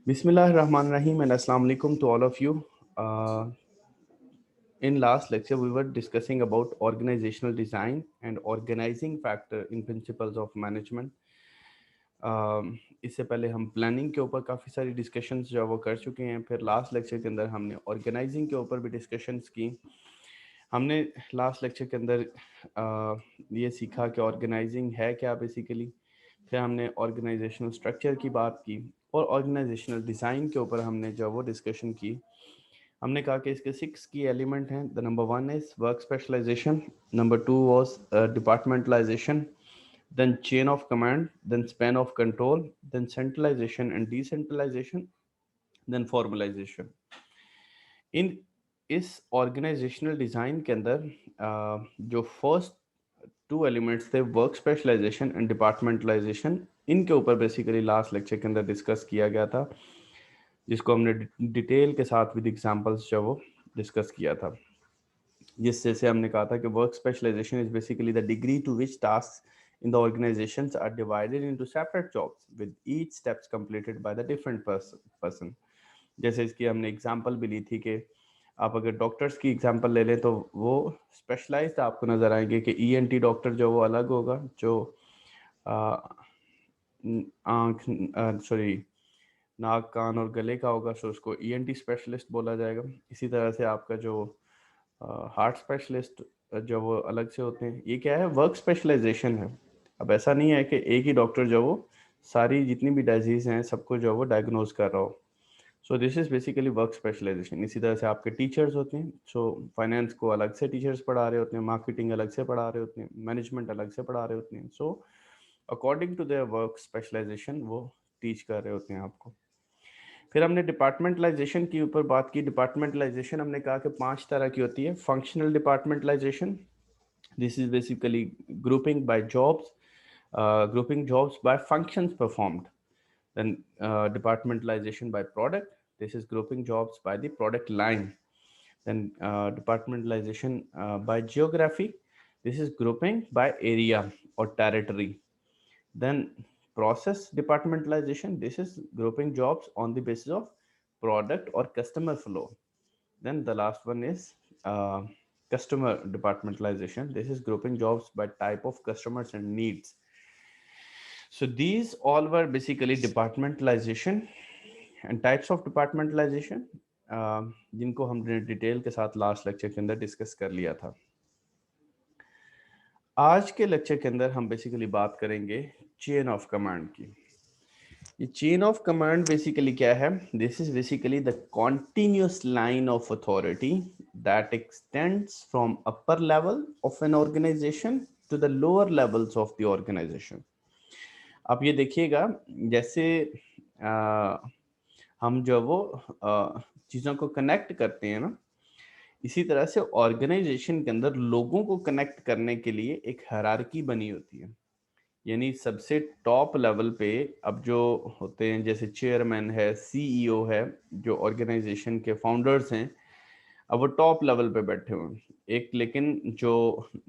Bismillahirrahmanirrahim and Assalamu alaikum to all of you. In last lecture, we were discussing about organizational design and organizing factor in principles of management. इससे पहले हम planning के ऊपर काफ़ी सारी discussions जो वो कर चुके हैं। फिर लास्ट लेक्चर के अंदर हमने ऑर्गेनाइजिंग के ऊपर भी डिस्कशंस की। हमने लास्ट लेक्चर के अंदर ये सीखा कि ऑर्गेनाइजिंग है क्या बेसिकली। फिर हमने ऑर्गेनाइजेशनल स्ट्रक्चर की बात की और ऑर्गेनाइजेशनल डिज़ाइन के ऊपर हमने जो वो डिस्कशन की। हमने कहा कि इसके 6 की एलिमेंट हैं। The number 1 is work specialization, number 2 was departmentalization, then chain of command, then span of control, then centralization and decentralization, then formalization. इन इस ऑर्गेनाइजेशनल डिज़ाइन के अंदर जो फर्स्ट 2 एलिमेंट्स थे, वर्क स्पेशलाइजेशन एंड डिपार्टमेंटलाइजेशन, इनके ऊपर basically last lecture के अंदर discuss किया गया था, जिसको हमने डिटेल के साथ विद एग्जांपल्स जो वो डिस्कस किया था। जिससे से हमने कहा था कि work specialization is basically the degree to which task in the organizations are divided into separate jobs with each steps completed by the different person. जैसे इसकी हमने एग्जांपल भी ली थी कि आप अगर डॉक्टर्स की एग्जांपल ले लें तो वो स्पेशलाइज्ड आपको नज़र आएंगे कि ईएनटी डॉक्टर जो वो अलग होगा, जो आँख सॉरी नाक कान और गले का होगा, सो उसको ईएनटी स्पेशलिस्ट बोला जाएगा। इसी तरह से आपका जो हार्ट स्पेशलिस्ट जो वो अलग से होते हैं। ये क्या है? वर्क स्पेशलाइजेशन है। अब ऐसा नहीं है कि एक ही डॉक्टर जो वो सारी जितनी भी डिजीज़ हैं सबको जो वो डायग्नोज कर रहा हो। So this is basically work specialization. इसी तरह से आपके टीचर्स होते हैं। सो फाइनेंस को अलग से टीचर्स पढ़ा रहे होते हैं, मार्केटिंग अलग से पढ़ा रहे होते हैं, मैनेजमेंट अलग से पढ़ा रहे होते हैं। So according to their work specialization वो टीच कर रहे होते हैं आपको। फिर हमने डिपार्टमेंटलाइजेशन के ऊपर बात की। डिपार्टमेंटलाइजेशन हमने कहा कि 5 तरह की होती है। Functional departmentalization, this is basically grouping by jobs, grouping jobs by functions performed. Then departmentalization by product, this is grouping jobs by the product line. Then departmentalization by geography, this is grouping by area or territory. Then process departmentalization, this is grouping jobs on the basis of product or customer flow. Then the last one is customer departmentalization, this is grouping jobs by type of customers and needs. So these all were basically departmentalization and types of departmentalization, जिनको हमने detail के साथ last lecture के अंदर discuss कर लिया था। आज के लेक्चर के अंदर हम बेसिकली बात करेंगे चेन ऑफ कमांड की। ये चेन ऑफ कमांड बेसिकली क्या है? This is basically the continuous line of authority that extends from upper level of an organization to the lower levels of the organization. आप ये देखिएगा, जैसे हम जो वो चीज़ों को कनेक्ट करते हैं ना, इसी तरह से ऑर्गेनाइजेशन के अंदर लोगों को कनेक्ट करने के लिए एक हायरार्की बनी होती है। यानी सबसे टॉप लेवल पे अब जो होते हैं, जैसे चेयरमैन है, सीईओ है, जो ऑर्गेनाइजेशन के फाउंडर्स हैं, अब वो टॉप लेवल पे बैठे हुए हैं। एक लेकिन जो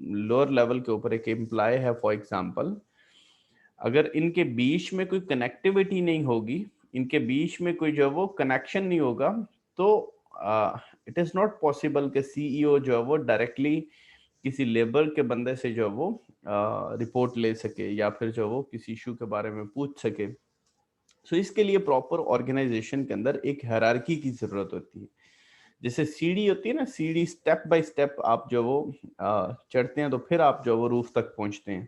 लोअर लेवल के ऊपर एक एम्प्लॉय है, फॉर एग्जांपल, अगर इनके बीच में कोई कनेक्टिविटी नहीं होगी, इनके बीच में कोई जो वो कनेक्शन नहीं होगा, तो इट इज़ नॉट पॉसिबल कि सीईओ जो है वो डायरेक्टली किसी लेबर के बंदे से जो वो रिपोर्ट ले सके या फिर जो वो किसी इशू के बारे में पूछ सके। सो इसके लिए प्रॉपर ऑर्गेनाइजेशन के अंदर एक हायरार्की की ज़रूरत होती है। जैसे सीढ़ी होती है ना, सीढ़ी स्टेप बाय स्टेप आप जो वो चढ़ते हैं तो फिर आप जो वो रूफ तक पहुंचते हैं।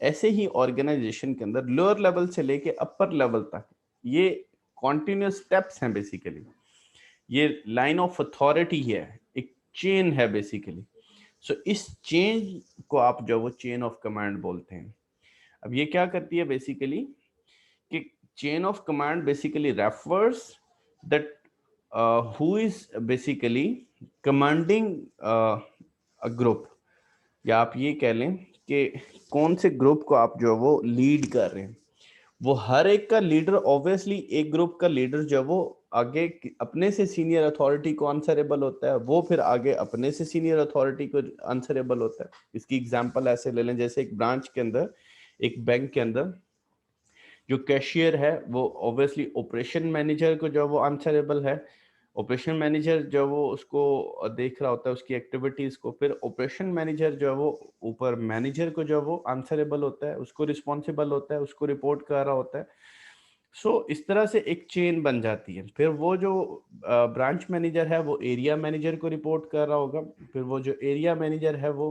ऐसे ही ऑर्गेनाइजेशन के अंदर लोअर लेवल से लेके अपर लेवल तक ये कॉन्टिन्यूस स्टेप्स हैं। बेसिकली ये लाइन ऑफ अथॉरिटी है, एक चेन है बेसिकली। सो इस चेन को आप जो वो चेन ऑफ कमांड बोलते हैं। अब ये क्या करती है बेसिकली कि chain of command basically refers that who is basically commanding a group, या आप ये कह लें कि कौन से ग्रुप को आप जो वो लीड कर रहे हैं। वो हर एक का लीडर, ऑब्वियसली एक ग्रुप का लीडर जो वो आगे अपने से सीनियर अथॉरिटी को आंसरेबल होता है, वो फिर आगे अपने से सीनियर अथॉरिटी को आंसरेबल होता है। इसकी एग्जांपल ऐसे ले लें, जैसे एक ब्रांच के अंदर, एक बैंक के अंदर जो कैशियर है वो ऑब्वियसली ऑपरेशन मैनेजर को जो वो आंसरेबल है। ऑपरेशन मैनेजर जो वो उसको देख रहा होता है उसकी एक्टिविटीज को, फिर ऑपरेशन मैनेजर जो है वो ऊपर मैनेजर को जो वो आंसरेबल होता है, उसको रिस्पॉन्सिबल होता है, उसको रिपोर्ट कर रहा होता है। इस तरह से एक चेन बन जाती है। फिर वो जो ब्रांच मैनेजर है वो एरिया मैनेजर को रिपोर्ट कर रहा होगा, फिर वो जो एरिया मैनेजर है वो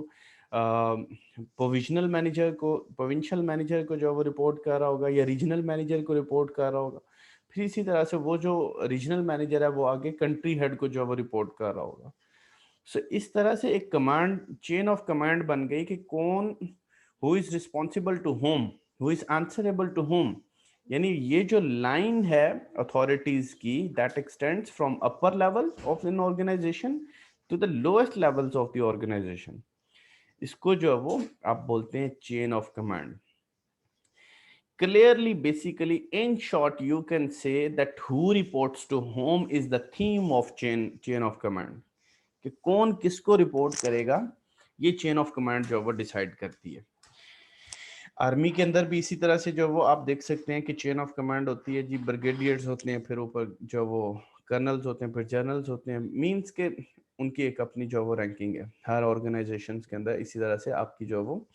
प्रोविंशियल मैनेजर को जो वो रिपोर्ट कर रहा होगा या रीजनल मैनेजर को रिपोर्ट कर रहा होगा। फिर इसी तरह से वो जो रीजनल मैनेजर है वो आगे कंट्री हेड को जो वो रिपोर्ट कर रहा होगा। इस तरह से एक कमांड चेन ऑफ कमांड बन गई कि कौन, who is responsible to whom, who is answerable to whom. यानी ये जो लाइन है अथॉरिटीज की, that extends from upper level of an organization to the lowest levels of the organization. इसको जो है वो आप बोलते हैं chain of command. Clearly, basically, in short, you can say that who reports to whom is the theme of chain of command. कि कौन किसको रिपोर्ट करेगा, ये चेन ऑफ कमांड जो वो डिसाइड करती है। आर्मी के अंदर भी इसी तरह से जो वो आप देख सकते हैं कि चेन ऑफ कमांड होती है जी। ब्रिगेडियर्स होते हैं, फिर ऊपर जो वो कर्नल्स होते हैं, फिर जनरल्स होते हैं। मींस के उनकी एक अपनी जो वो रैंकिंग है हर ऑर्गेनाइजेशंस के अंदर। इसी तरह से आपकी जो वो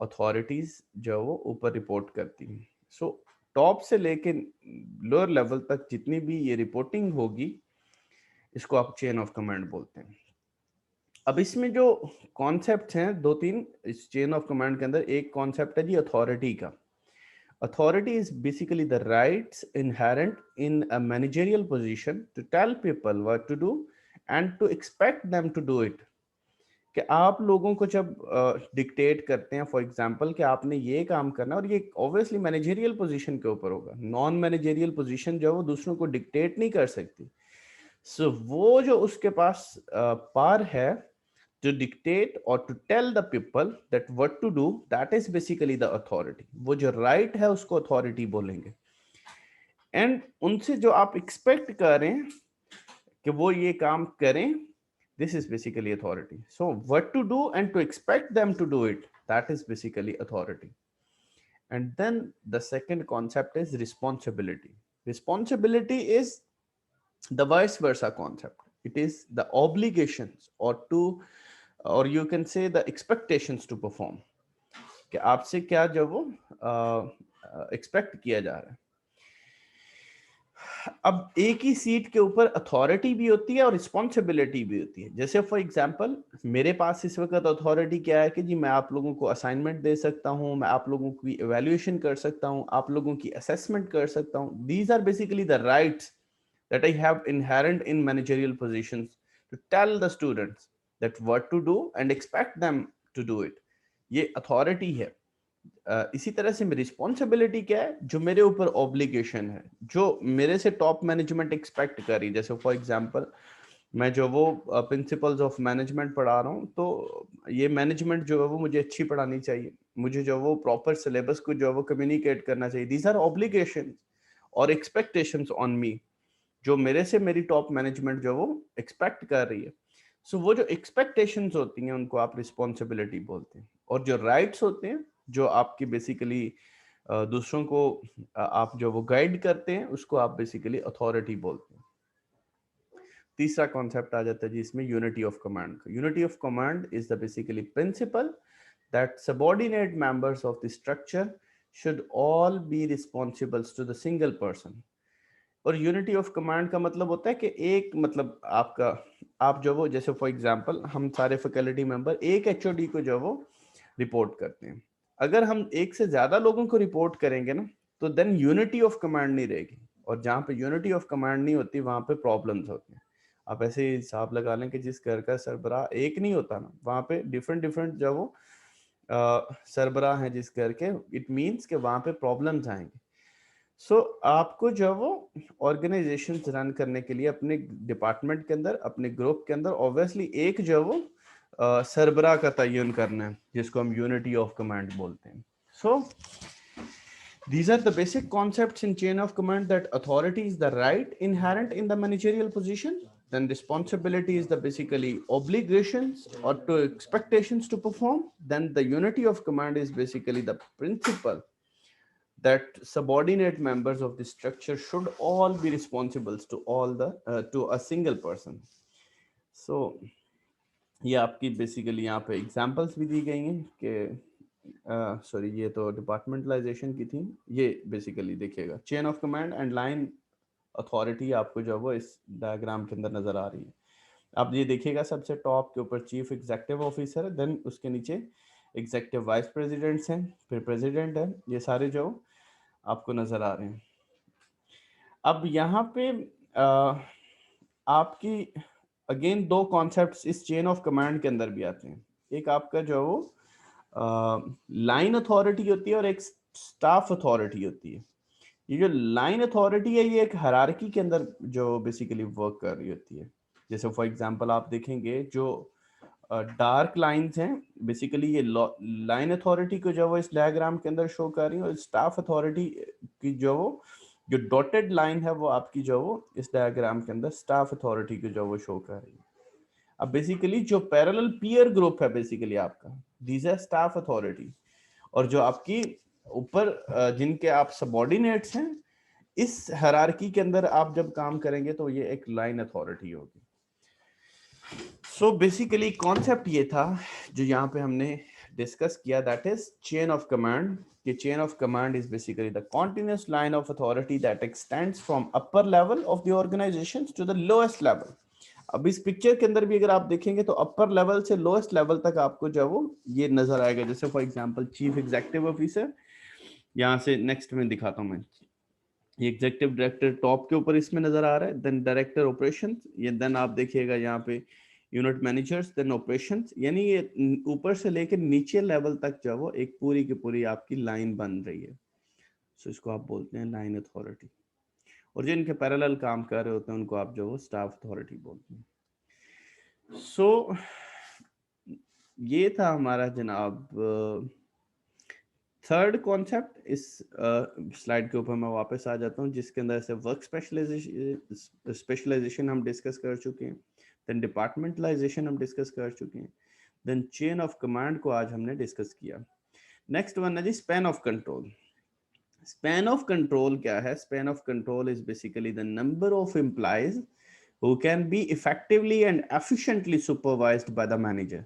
अथॉरिटीज जो वो ऊपर रिपोर्ट करती हैं। टॉप से लेके लोअर लेवल तक जितनी भी ये रिपोर्टिंग होगी, इसको आप चेन ऑफ कमांड बोलते हैं। अब इसमें जो कॉन्सेप्ट हैं दो तीन इस चेन ऑफ कमांड के अंदर, एक कॉन्सेप्ट है जी अथॉरिटी का। Authority is basically the rights inherent in a managerial position to tell people what to do and to expect them to do it. कि आप लोगों को जब डिक्टेट करते हैं, फॉर एग्जांपल कि आपने ये काम करना है, और ये ऑब्वियसली मैनेजरियल पोजीशन के ऊपर होगा। नॉन मैनेजरियल पोजीशन जो है वो दूसरों को डिक्टेट नहीं कर सकती। वो जो उसके पास पार है to dictate or to tell the people that what to do, that is basically the authority. वो जो right है उसको authority बोलेंगे। and उनसे जो आप expect करें कि वो ये काम करें, this is basically authority. So what to do and to expect them to do it, that is basically authority. And then the second concept is responsibility. Responsibility is the vice versa concept. It is the obligations or you can say the expectations to perform, कि आपसे क्या जो वो expect किया जा रहा है। अब एक ही सीट के ऊपर अथॉरिटी भी होती है और रिस्पॉन्सिबिलिटी भी होती है। जैसे फॉर एग्जांपल मेरे पास इस वक्त अथॉरिटी क्या है कि जी मैं आप लोगों को असाइनमेंट दे सकता हूं, मैं आप लोगों की इवैल्यूएशन कर सकता हूं, आप लोगों की असेसमेंट कर सकता हूं। These are basically the rights that I have inherent in managerial positions to tell the students that what to do and expect them to do it. ये अथॉरिटी है। इसी तरह से मेरी रिस्पॉन्सिबिलिटी क्या है, जो मेरे ऊपर ऑब्लिगेशन है, जो मेरे से टॉप मैनेजमेंट एक्सपेक्ट कर रही है। जैसे फॉर एग्जांपल मैं जो वो प्रिंसिपल्स ऑफ मैनेजमेंट पढ़ा रहा हूँ, तो ये मैनेजमेंट जो है वो मुझे अच्छी पढ़ानी चाहिए, मुझे जो वो प्रॉपर सिलेबस को जो है वो कम्युनिकेट करना चाहिए। दीज आर ऑब्लिगेशन और एक्सपेक्टेशंस ऑन मी, जो मेरे से मेरी टॉप मैनेजमेंट जो वो एक्सपेक्ट कर रही है। वो जो एक्सपेक्टेशंस होती हैं उनको आप रिस्पॉन्सिबिलिटी बोलते हैं। और जो राइट्स होते हैं जो आपकी बेसिकली दूसरों को आप जो वो गाइड करते हैं, उसको आप बेसिकली अथॉरिटी बोलते हैं। तीसरा कॉन्सेप्ट आ जाता है जी इसमें, यूनिटी ऑफ कमांड का। Unity of command is the basically principle that subordinate members of the structure should all be responsible to the single person. और यूनिटी ऑफ कमांड का मतलब होता है कि एक मतलब आप जो वो, जैसे फॉर एग्जांपल हम सारे फैकल्टी मेंबर एक एचओडी को जो वो रिपोर्ट करते हैं। अगर हम एक से ज्यादा लोगों को रिपोर्ट करेंगे ना, तो देन यूनिटी ऑफ कमांड नहीं रहेगी। और जहाँ पे यूनिटी ऑफ कमांड नहीं होती, वहां पे प्रॉब्लम्स होती हैं। आप ऐसे हिसाब लगा लें कि जिस घर का सरबराह एक नहीं होता ना, वहां पे डिफरेंट डिफरेंट जो वो सरबराह हैं जिस घर के, इट मीन्स कि वहां पे प्रॉब्लम्स आएंगे। आपको जो वो ऑर्गेनाइजेशन रन करने के लिए अपने डिपार्टमेंट के अंदर, अपने ग्रुप के अंदर ऑब्वियसली एक जो वो सरबराह का तयन करना है, जिसको हम यूनिटी ऑफ कमांड बोलते हैं। These are the basic concepts in chain of command, that authority is the right inherent in the managerial position, then responsibility is the basically obligations or to expectations to perform, then the unity of command is basically the principle that subordinate members of the structure should all be responsible to all the to a single person. So ये आपकी basically यहाँ पे examples भी दी गई हैं कि sorry ये तो डिपार्टमेंटलाइजेशन की थी, ये बेसिकली देखिएगा chain of command and line authority आपको जो वो इस डायग्राम के अंदर नजर आ रही है। आप ये देखिएगा सबसे टॉप के ऊपर चीफ एग्जीक्यूटिव ऑफिसर है, देन उसके नीचे एग्जीक्यूटिव वाइस प्रेसिडेंट्स हैं, फिर प्रेसिडेंट है, ये सारे जो आपको नजर आ रहे हैं। अब यहाँ पे आपकी अगेन दो कॉन्सेप्ट्स इस चेन ऑफ कमांड के अंदर भी आते हैं। एक आपका जो वो लाइन अथॉरिटी होती है और एक स्टाफ अथॉरिटी होती है। ये जो लाइन अथॉरिटी है ये एक हायरार्की के अंदर जो बेसिकली वर्क कर रही होती है। जैसे फॉर एग्जांपल आप देखेंगे जो डार्क लाइंस हैं बेसिकली ये लाइन अथॉरिटी को जो वो इस डायग्राम के अंदर शो कर रही है, और स्टाफ अथॉरिटी की जो डॉटेड लाइन है वो आपकी जो वो इस डायग्राम के अंदर स्टाफ अथॉरिटी की जो वो शो कर रही है। अब बेसिकली जो पैरेलल पीयर ग्रुप है बेसिकली आपका दिस है स्टाफ अथॉरिटी, और जो आपकी ऊपर जिनके आप सबऑर्डिनेट्स हैं इस हायरार्की के अंदर आप जब काम करेंगे तो ये एक लाइन अथॉरिटी होगी। सो बेसिकली कॉन्सेप्ट ये था जो यहाँ पे हमने डिस्कस किया, that is chain of command. The chain of command is basically the continuous line of authority that extends from upper level of the organizations to the lowest level. अब इस picture के अंदर भी अगर आप देखेंगे तो अपर लेवल से लोएस्ट लेवल तक आपको जो वो ये नजर आएगा। जैसे for example chief executive officer, यहाँ से नेक्स्ट में दिखाता हूँ मैं, ये एग्जीक्यूटिव डायरेक्टर टॉप के ऊपर इसमें नजर आ रहा है, देन डायरेक्टर ऑपरेशंस, ये देन आप देखिएगा यहाँ पे यूनिट मैनेजर्स, देन ऑपरेशंस, यानी ये ऊपर से लेकर नीचे लेवल तक जो वो एक पूरी की पूरी आपकी लाइन बन रही है। सो इसको आप बोलते हैं लाइन अथॉरिटी, और जो इनके पैरेलल काम कर रहे होते हैं उनको आप जो वो स्टाफ अथॉरिटी बोलते हैं। सो ये था हमारा जनाब थर्ड कॉन्सेप्ट। इस स्लाइड के ऊपर मैं वापस आ जाता हूँ जिसके अंदर से वर्क स्पेशलाइजेशन हम डिस्कस कर चुके हैं, देन डिपार्टमेंटलाइजेशन हम डिस्कस कर चुके हैं, देन चेन ऑफ कमांड को आज हमने डिस्कस किया। नेक्स्ट वन है जी span of control. Span of control क्या है? Span of control is basically the number of employees who can be effectively and efficiently supervised by the manager।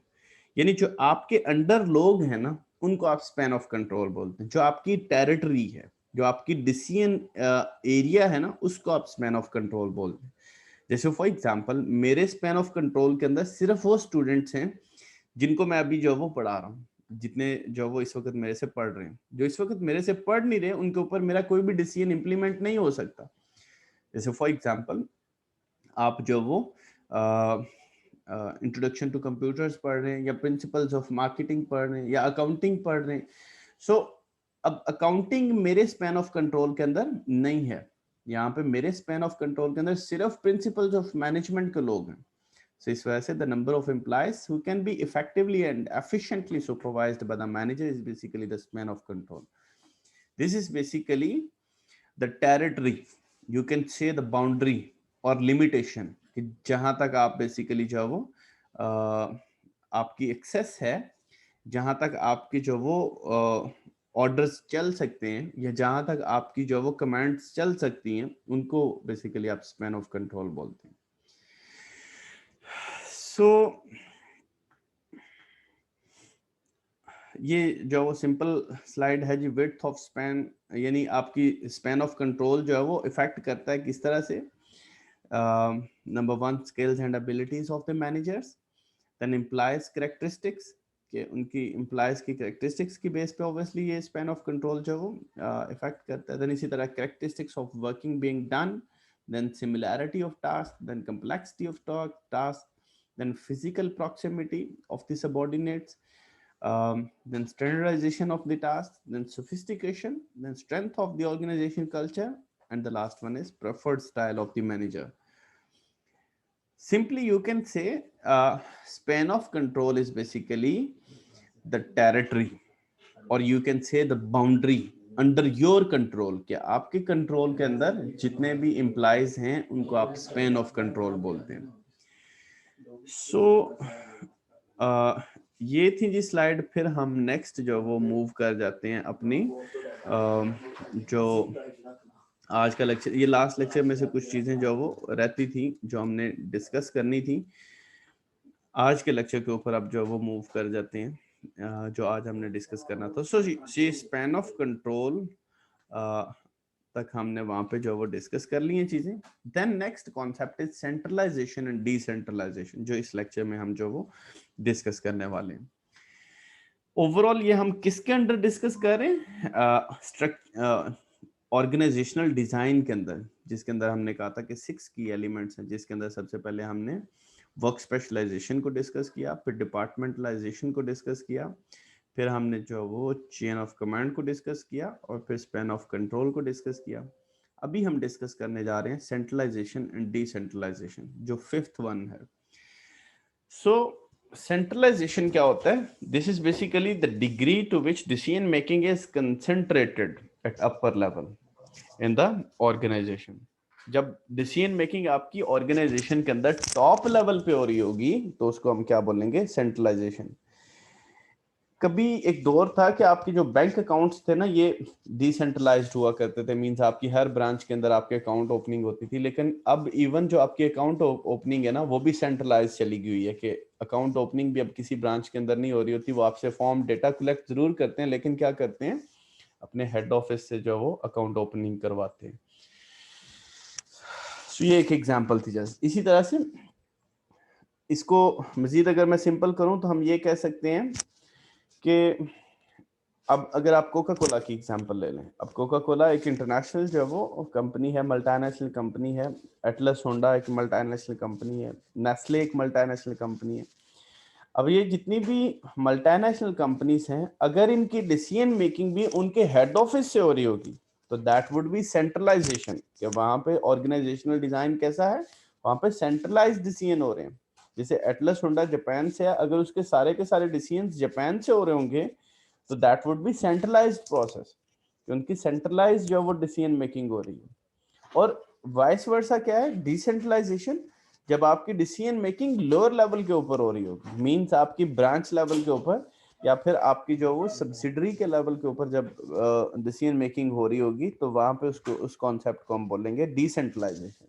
यानी जो आपके अंडर लोग हैं ना उनको आप स्पैन ऑफ कंट्रोल बोलते हैं। जो आपकी टेरिटरी है, जो आपकी डिसीजन एरिया है ना, उसको आप स्पैन ऑफ कंट्रोल बोलते हैं। जैसे फॉर एग्जांपल मेरे स्पैन ऑफ कंट्रोल के अंदर सिर्फ वो स्टूडेंट्स हैं जिनको मैं अभी जो वो पढ़ा रहा हूँ, जितने जो वो इस वक्त मेरे से पढ़ रहे हैं। जो इस वक्त मेरे से पढ़ नहीं रहे उनके ऊपर मेरा कोई भी डिसीजन इंप्लीमेंट नहीं हो सकता। जैसे फॉर एग्जांपल आप जो वो इंट्रोडक्शन टू कंप्यूटर्स पढ़ रहे हैं, या प्रिंसिपल्स ऑफ मार्केटिंग पढ़ रहे हैं, या अकाउंटिंग पढ़ रहे हैं। सो अब अकाउंटिंग मेरे स्पैन ऑफ कंट्रोल के अंदर नहीं है। यहाँ पे मेरे स्पैन ऑफ कंट्रोल के अंदर सिर्फ प्रिंसिपल्स ऑफ मैनेजमेंट के लोग हैं। सो इस वजह से the number of employees who can be effectively and efficiently supervised by the manager is basically the span of control. This is basically the territory, you can say the boundary और limitation, कि जहां तक आप basically जो वो आपकी access है, जहां तक आपकी जो वो ऑर्डर्स चल सकते हैं, या जहां तक आपकी जो वो कमांड्स चल सकती हैं, उनको बेसिकली आप स्पैन ऑफ कंट्रोल बोलते हैं। सो ये जो वो सिंपल स्लाइड है जी, विड्थ ऑफ स्पैन, यानी आपकी स्पैन ऑफ कंट्रोल जो है वो इफेक्ट करता है किस तरह से। Number one, skills and abilities of the managers, then implies characteristics, कि उनकी implies की characteristics की base पे obviously ये span of control जो वो affect करता है। then इसी तरह characteristics of working being done, then similarity of task, then complexity of task, then physical proximity of the subordinates, then standardization of the task, then sophistication, then strength of the organization culture, and the last one is preferred style of the manager. Simply you can say span of control is basically the territory, or you can say the boundary under your control, कि आपके control के अंदर जितने भी employees हैं उनको आप span of control बोलते हैं। सो ये थी जी स्लाइड। फिर हम नेक्स्ट जो वो मूव कर जाते हैं अपनी जो आज का लेक्चर, ये लास्ट लेक्चर में से कुछ चीजें जो वो रहती थी जो हमने डिस्कस करनी थी आज के लेक्चर के ऊपर, अब जो वो मूव कर जाते हैं जो आज हमने डिस्कस करना था। सो जी स्पैन ऑफ कंट्रोल तक हमने वहां पे जो वो डिस्कस कर ली हैं चीजें। Then next concept is centralization and decentralization, जो इस लेक्चर में हम जो वो डिस्कस करने वाले हैं। ओवरऑल ये हम किसके अंडर डिस्कस कर रहे हैं? ऑर्गेनाइजेशनल डिजाइन के अंदर, जिसके अंदर हमने कहा था कि 6 की एलिमेंट्स हैं, जिसके अंदर सबसे पहले हमने वर्क स्पेशलाइजेशन को डिस्कस किया, फिर डिपार्टमेंटलाइजेशन को डिस्कस किया, फिर हमने जो वो चेन ऑफ कमांड को डिस्कस किया, और फिर स्पैन ऑफ कंट्रोल को डिस्कस किया। अभी हम डिस्कस करने जा रहे हैं सेंट्रलाइजेशन एंड डिसेंट्रलाइजेशन, जो 5th वन है। सो सेंट्रलाइजेशन क्या होता है? This is basically the degree to which decision making is concentrated at upper level in the organization. जब डिसीजन मेकिंग आपकी ऑर्गेनाइजेशन के अंदर टॉप लेवल पे हो रही होगी तो उसको हम क्या बोलेंगे? सेंट्रलाइजेशन। कभी एक दौर था कि आपके जो बैंक अकाउंट्स थे ना, ये डिसेंट्रलाइज्ड हुआ करते थे। मींस आपकी हर ब्रांच के अंदर आपके अकाउंट ओपनिंग होती थी, लेकिन अब इवन जो आपकी अकाउंट ओपनिंग है ना, वो भी सेंट्रलाइज चली गई हुई है कि अकाउंट ओपनिंग भी अब किसी ब्रांच के अंदर नहीं हो रही होती। वो आपसे फॉर्म डेटा कलेक्ट जरूर करते हैं, लेकिन क्या करते हैं? अपने हेड ऑफिस से जो वो अकाउंट ओपनिंग करवाते हैं। तो ये एक एग्जांपल थी। जस्ट इसी तरह से इसको मजीद अगर मैं सिंपल करूं तो हम ये कह सकते हैं कि अब अगर आप कोका कोला की एग्जांपल ले लें, अब कोका कोला एक इंटरनेशनल जो वो कंपनी है, मल्टीनेशनल कंपनी है। एटलस होंडा एक मल्टीनेशनल कंपनी है। नेस्ले एक मल्टीनेशनल कंपनी है। अब ये जितनी भी मल्टीनेशनल कंपनीज हैं, अगर इनकी डिसीजन मेकिंग भी उनके हेड ऑफिस से हो रही होगी तो दैट वुड बी सेंट्रलाइजेशन। कि वहां पे ऑर्गेनाइजेशनल डिजाइन कैसा है? वहां पे सेंट्रलाइज डिसीजन हो रहे हैं। जैसे एटलस होंडा जापान से है, अगर उसके सारे के सारे डिसीजन जापान से हो रहे होंगे तो that would be centralised process, उनकी सेंट्रलाइज जो वो डिसीजन मेकिंग हो रही है। और वाइस वर्सा क्या है? डिसेंट्रलाइजेशन, जब आपकी डिसीजन मेकिंग लोअर लेवल के ऊपर हो रही होगी, मींस आपकी ब्रांच लेवल के ऊपर या फिर आपकी जो वो सब्सिडरी के लेवल के ऊपर जब डिसीजन मेकिंग हो रही होगी, तो वहां पे उसको उस कॉन्सेप्ट को हम बोलेंगे डिसेंट्रलाइजेशन।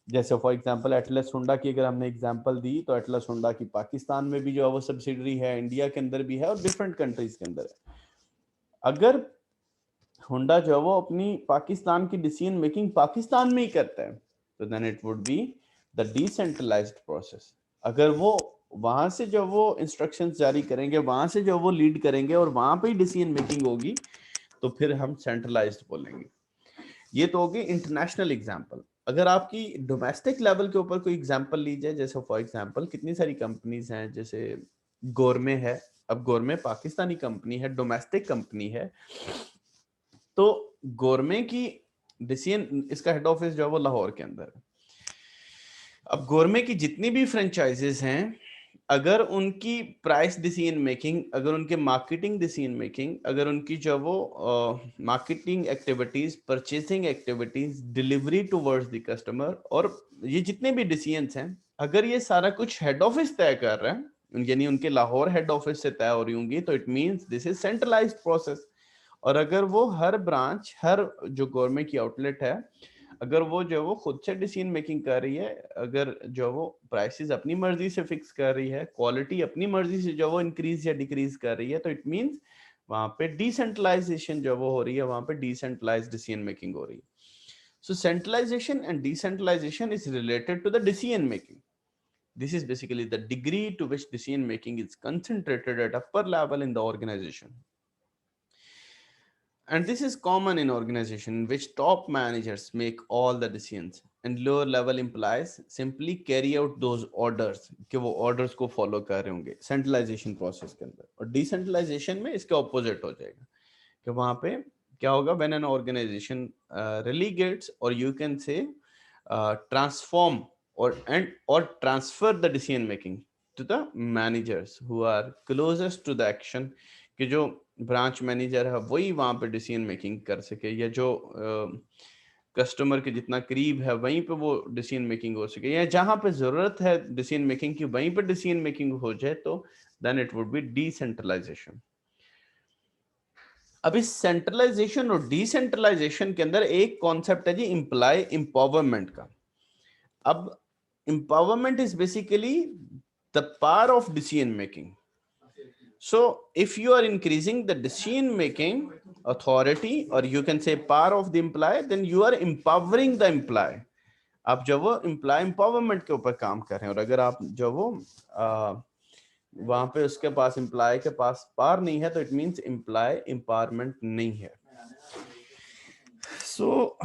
जैसे फॉर एग्जांपल एटलस होंडा की अगर हमने एग्जांपल दी, तो एटलस होंडा की पाकिस्तान में भी जो है वो सब्सिडरी है, इंडिया के अंदर भी है और डिफरेंट कंट्रीज के अंदर है। अगर होंडा जो है वो अपनी पाकिस्तान की डिसीजन मेकिंग पाकिस्तान में ही करता है तो then it would be the decentralized process. अगर वो वहां से जो वो इंस्ट्रक्शंस जारी करेंगे, वहां से जो वो लीड करेंगे और वहां पे ही डिसीजन मेकिंग होगी, तो फिर हम सेंट्रलाइज्ड बोलेंगे। ये तो होगी इंटरनेशनल एग्जांपल। अगर आपकी डोमेस्टिक लेवल के ऊपर कोई एग्जांपल ली जाए, जैसे फॉर एग्जांपल कितनी सारी कंपनीज हैं, जैसे गोरमे है। अब गोरमे पाकिस्तानी कंपनी है, डोमेस्टिक कंपनी है। तो गोरमे की डिसीजन, इसका हेड ऑफिस जो है वो लाहौर के अंदर है। अब गोरमे की जितनी भी फ्रेंचाइजेस हैं, अगर उनकी प्राइस डिसीजन मेकिंग, अगर उनके मार्केटिंग डिसीजन मेकिंग, अगर उनकी जो वो marketing activities, purchasing activities, delivery towards the customer, और ये जितने भी डिसीजंस हैं, अगर ये सारा कुछ हेड ऑफिस तय कर रहा है, यानी उनके लाहौर हेड ऑफिस से तय हो रही होंगी, तो it means this is centralised process. और अगर वो हर ब्रांच, हर जो गवर्नमेंट की आउटलेट है, अगर वो जो वो खुद से डिसीजन मेकिंग कर रही है, अगर जो वो प्राइसेस अपनी मर्जी से फिक्स कर रही है, क्वालिटी अपनी मर्जी से जो वो इंक्रीज या डिक्रीज कर रही है, तो इट मींस वहां पे डिसेंट्रलाइजेशन जो वो हो रही है, वहां पे डिसेंट्रलाइज्ड डिसीजन मेकिंग हो रही है। So centralization and decentralization is related to the decision making. This is basically the degree to which decision making is concentrated at upper level in the organization. And this is common in organization in which top managers make all the decisions and lower level employees simply carry out those orders, कि वो orders को follow कर रहे होंगे centralization process के अंदर। और decentralization में इसके opposite हो जाएगा कि वहां पे क्या होगा? when an organization relegates, or you can say transform or transfer the decision making to the managers who are closest to the action, कि जो ब्रांच मैनेजर है वही वहां पे डिसीजन मेकिंग कर सके, या जो कस्टमर के जितना करीब है वहीं पे वो डिसीजन मेकिंग हो सके, या जहां पे जरूरत है डिसीजन मेकिंग की वहीं पे डिसीजन मेकिंग हो जाए, तो then it would be decentralization. अब इस सेंट्रलाइजेशन और डिसेंट्रलाइजेशन के अंदर एक कॉन्सेप्ट है जी एम्प्लॉय एम्पावरमेंट का। अब empowerment is basically the power of decision making. So if you are increasing the decision making authority, or you can say power of the employee, then you are empowering the employee। आप जब वो employ empowerment के ऊपर काम कर रहे हैं, और अगर आप जब वो वहां पे उसके पास एम्प्लॉय के पास पावर नहीं है, तो इट मींस एम्प्लॉय एम्पावरमेंट नहीं है। So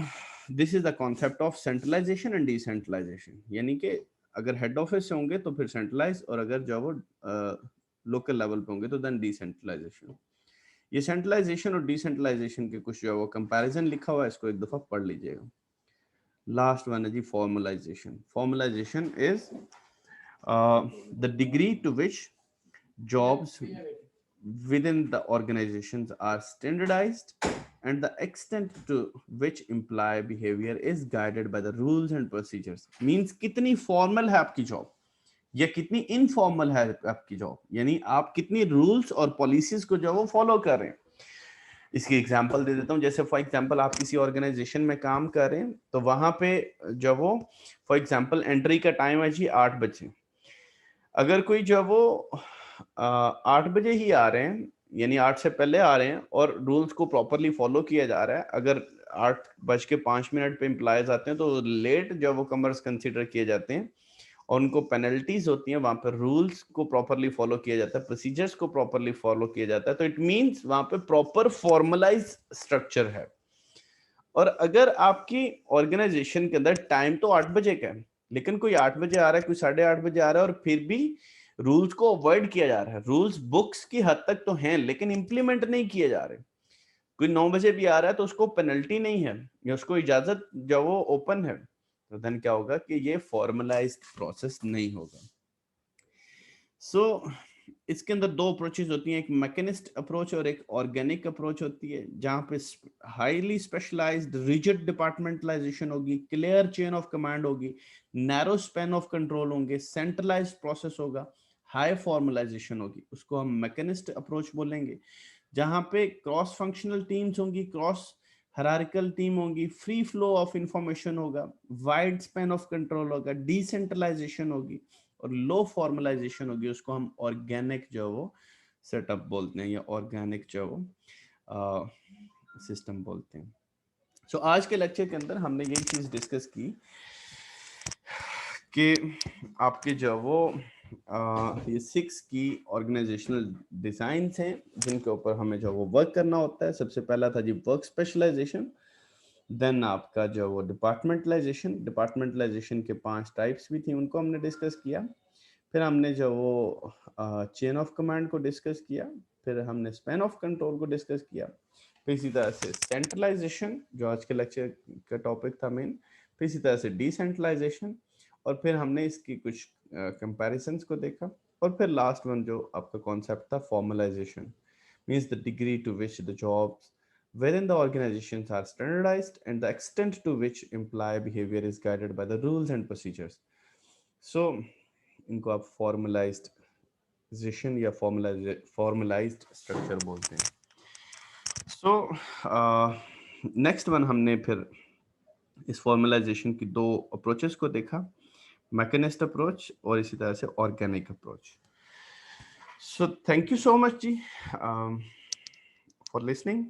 this is the concept of centralization and decentralization. यानी कि अगर हेड ऑफिस से होंगे तो फिर सेंट्रलाइज, और अगर जब वो लोकल लेवल पे होंगे तो देन डिसेंट्रलाइजेशन। ये सेंट्रलाइजेशन और डिसेंट्रलाइजेशन के कुछ जो वो कंपैरिजन लिखा हुआ है, इसको एक दफा पढ़ लीजिएगा। लास्ट वन है जी formalisation. Formalisation is the degree to which jobs within the organizations are standardized and the extent to which employee behavior is guided by the rules and procedures। means कितनी फॉर्मल है आपकी job या कितनी informal है आपकी job, यानी आप कितनी रूल्स और पॉलिसीज को जो वो फॉलो कर रहे हैं। इसकी एग्जांपल दे देता हूँ। जैसे फॉर एग्जांपल आप किसी ऑर्गेनाइजेशन में काम कर रहे हैं, तो वहां पे जब वो फॉर एग्जांपल एंट्री का टाइम है जी 8 बजे। अगर कोई जब वो 8 बजे ही आ रहे हैं, यानी 8 से पहले आ रहे हैं और रूल्स को प्रॉपरली फॉलो किया जा रहा है, अगर 8:05 पे एम्प्लॉयज आते हैं तो लेट जब वो कमर्स कंसीडर किए जाते हैं और उनको पेनल्टीज होती हैं। वहां पर रूल्स को प्रॉपरली फॉलो किया जाता है, प्रोसीजर्स को प्रॉपरली फॉलो किया जाता है, तो इट मींस वहां पे प्रॉपर फॉर्मलाइज स्ट्रक्चर है। और अगर आपकी ऑर्गेनाइजेशन के अंदर टाइम तो 8 बजे का है, लेकिन कोई 8 बजे आ रहा है, कोई 8:30 बजे आ रहा है, और फिर भी रूल्स को अवॉइड किया जा रहा है। रूल्स बुक्स की हद तक तो हैं लेकिन इंप्लीमेंट नहीं किए जा रहे। कोई 9 बजे भी आ रहा है तो उसको पेनल्टी नहीं है या उसको इजाजत जब वो ओपन है, तो देन क्या होगा कि ये फॉर्मलाइज्ड प्रोसेस नहीं होगा। सो इसके अंदर दो अप्रोचेस होती हैं, एक मैकेनिस्ट अप्रोच और एक ऑर्गेनिक अप्रोच होती है, जहां पे हाईली स्पेशलाइज्ड रिजिड डिपार्टमेंटलाइजेशन होगी, क्लियर चेन ऑफ कमांड होगी, नैरो स्पैन ऑफ कंट्रोल होंगे, सेंट्रलाइज्ड प्रोसेस होगा, हाई फॉर्मलाइजेशन होगी, उसको हम मैकेनिस्ट अप्रोच बोलेंगे। जहां पे क्रॉस फंक्शनल टीम्स होंगी, क्रॉस हायरार्किकल टीम होगी, फ्री फ्लो ऑफ इंफॉर्मेशन होगा, वाइड स्पैन ऑफ कंट्रोल होगा, डिसेंट्रलाइजेशन होगी, और लो फॉर्मलाइजेशन होगी, उसको हम ऑर्गेनिक जो वो सेटअप बोलते हैं या ऑर्गेनिक जो वो सिस्टम बोलते हैं। सो आज के लेक्चर के अंदर हमने यही चीज डिस्कस की कि आपके जो वो ये 6 की ऑर्गेनाइजेशनल डिजाइन्स हैं जिनके ऊपर हमें जो वो वर्क करना होता है। सबसे पहला था जी वर्क स्पेशलाइजेशन, देन आपका जो वो डिपार्टमेंटलाइजेशन। डिपार्टमेंटलाइजेशन के 5 टाइप्स भी थी, उनको हमने डिस्कस किया। फिर हमने जो वो चेन ऑफ कमांड को डिस्कस किया, फिर हमने स्पैन ऑफ कंट्रोल को डिस्कस किया, फिर इसी तरह से सेंट्रलाइजेशन जो आज के लेक्चर का टॉपिक था मेन, फिर इसी तरह से डिसेंट्रलाइजेशन, और फिर हमने इसकी कुछ कंपैरिजंस को देखा, और फिर लास्ट वन जो आपका कॉन्सेप्ट था formalization, means the degree to which the jobs wherein the organizations are standardized and the extent to which employee behavior is guided by the rules and procedures। So इनको आप formalisation या formalised structure बोलते हैं। So next one हमने फिर इस formalisation की 2 approaches को देखा, मैकेनिस्ट अप्रोच और इसी तरह से organic approach. So thank you so much जी फॉर लिसनिंग।